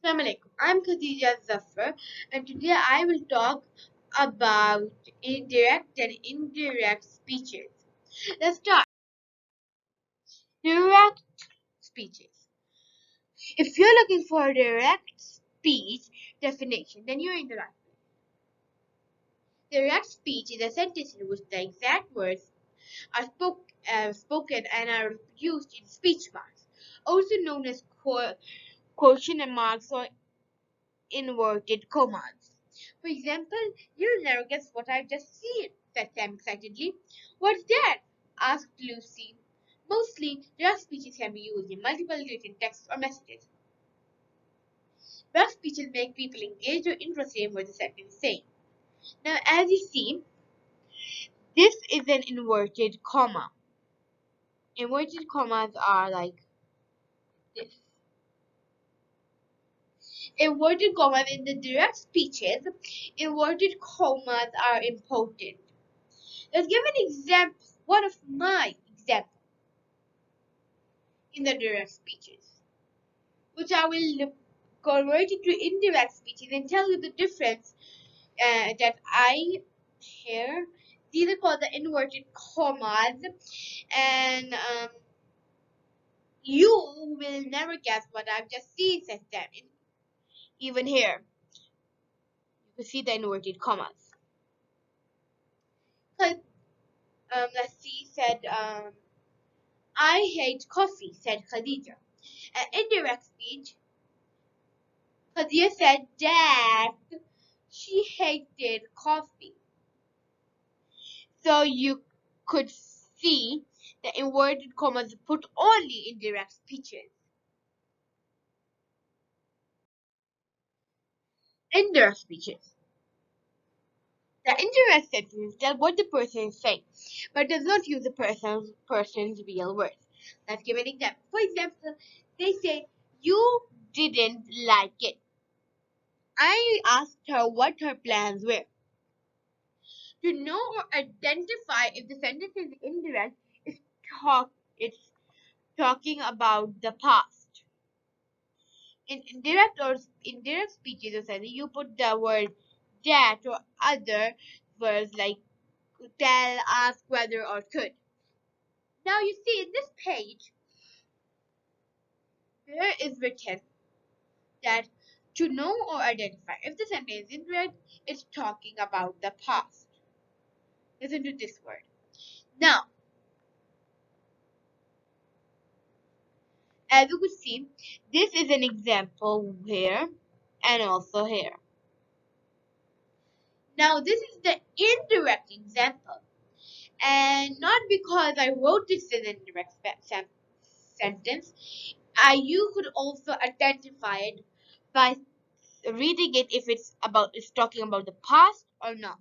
Assalamu alaikum. I'm Khadija Zafar, and today I will talk about direct and indirect speeches. Let's start. Direct speeches. If you're looking for a direct speech definition, then you're in the right place. Direct speech is a sentence in which the exact words are spoken and are used in speech marks, also known as quotation marks or inverted commas. For example, you'll never guess what I've just seen, said Sam excitedly. What's that? Asked Lucy. Mostly, direct speeches can be used in multiple written texts or messages. Direct speeches make people engaged or interested in what the sentence is saying. Now, as you see, this is an inverted comma. Inverted commas are like this. Inverted commas in the direct speeches, inverted commas are important. Let's give an example, one of my examples in the direct speeches, which I will convert it to indirect speeches and tell you the difference that I hear. These are called the inverted commas, and you will never guess what I've just seen, says them. Even here, you can see the inverted commas. Because, let's see, said, I hate coffee, said Khadija. An indirect speech, Khadija said that she hated coffee. So you could see the inverted commas put only in direct speeches. Indirect speeches. The indirect sentence tells what the person is saying, but does not use the person's real words. Let's give an example. For example, they say, you didn't like it. I asked her what her plans were. To know or identify if the sentence is indirect, it's, it's talking about the past. In indirect speeches or sentence, you put the word that or other words like tell, ask, whether, or could. Now you see in this page, there is written that to know or identify if the sentence is indirect, it's talking about the past. Listen to this word. Now, as you could see, this is an example here and also here. Now, this is the indirect example. And not because I wrote this in an indirect sentence, you could also identify it by reading it if it's talking about the past or not.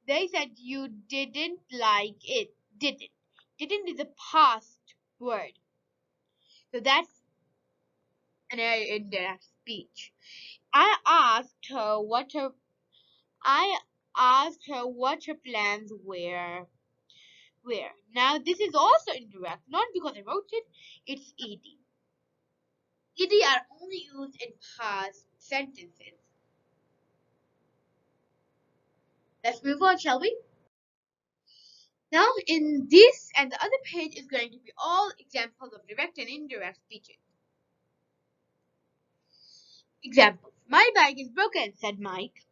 They said you didn't like it. Didn't. Didn't is a past word. So that's an indirect speech. I asked her what her plans were. Where? Now this is also indirect, not because I wrote it, it's ed. Ed are only used in past sentences. Let's move on, shall we? Now in this and the other page is going to be all examples of direct and indirect speeches. Examples. My bike is broken, said Mike.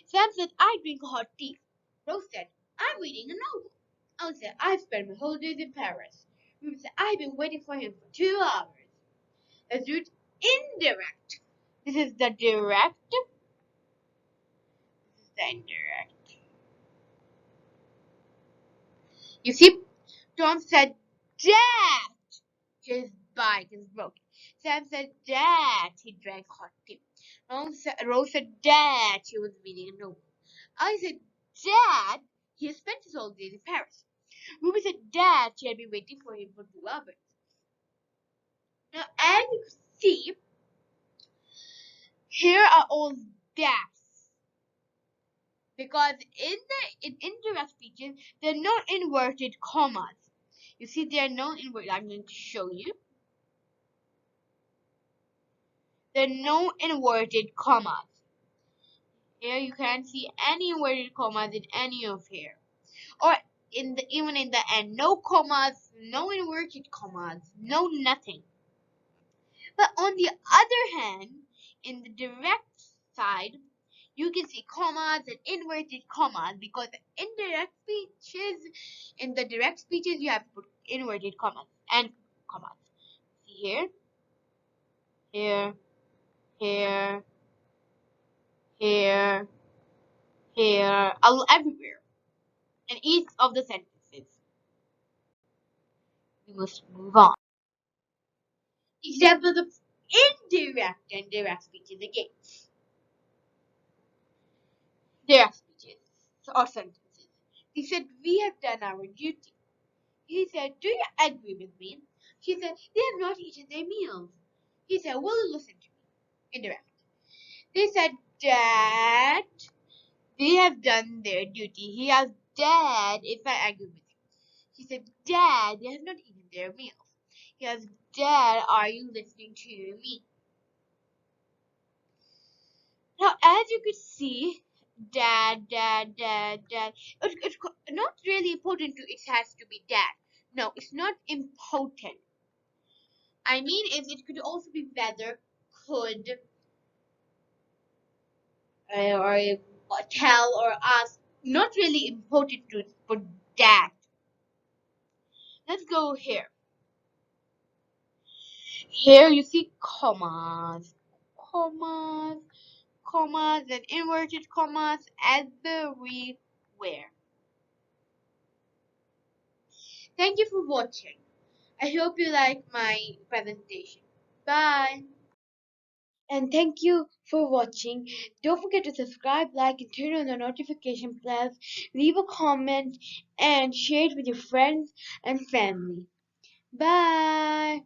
Sam said, I drink hot tea. Rose said, I'm reading a novel. Alan said, I've spent my holidays in Paris. Ruby said, I've been waiting for him for 2 hours. Let's do it indirect. This is the direct. This is the indirect. You see, Tom said, Dad, his bike is broken. Sam said, Dad, he drank hot tea. Rose said, Dad, he was reading a novel. I said, Dad, he has spent his holidays in Paris. Ruby said, Dad, she had been waiting for him for 2 hours. Now, as you can see, here are all dads. Because in indirect speeches, there are no inverted commas. You see, there are no inverted. I'm going to show you. There are no inverted commas. Here you can't see any inverted commas in any of here. Or even in the end, no commas, no inverted commas, no nothing. But on the other hand, in the direct side, you can see commas and inverted commas because in the direct speeches, you have to put inverted commas and commas. See here, here, here, here, here, everywhere, in each of the sentences. We must move on. Examples of indirect and direct speeches again. Direct speeches or sentences. He said, "We have done our duty." He said, "Do you agree with me?" She said, "They have not eaten their meals." He said, "Well, listen to me." Indirect. They said, "Dad, they have done their duty." He asked, "Dad, if I agree with you." He said, "Dad, they have not eaten their meals." He asked, "Dad, are you listening to me?" Now, as you could see, dad, dad, dad, dad. It's not really important to it has to be dad. No, it's not important. I mean, if it could also be whether, could, or tell or ask. Not really important to put dad. Let's go here. Here you see commas, commas, commas, and inverted commas everywhere. Thank you for watching. I hope you like my presentation. Bye. And thank you for watching. Don't forget to subscribe, like, and turn on the notification bells. Leave a comment and share it with your friends and family. Bye.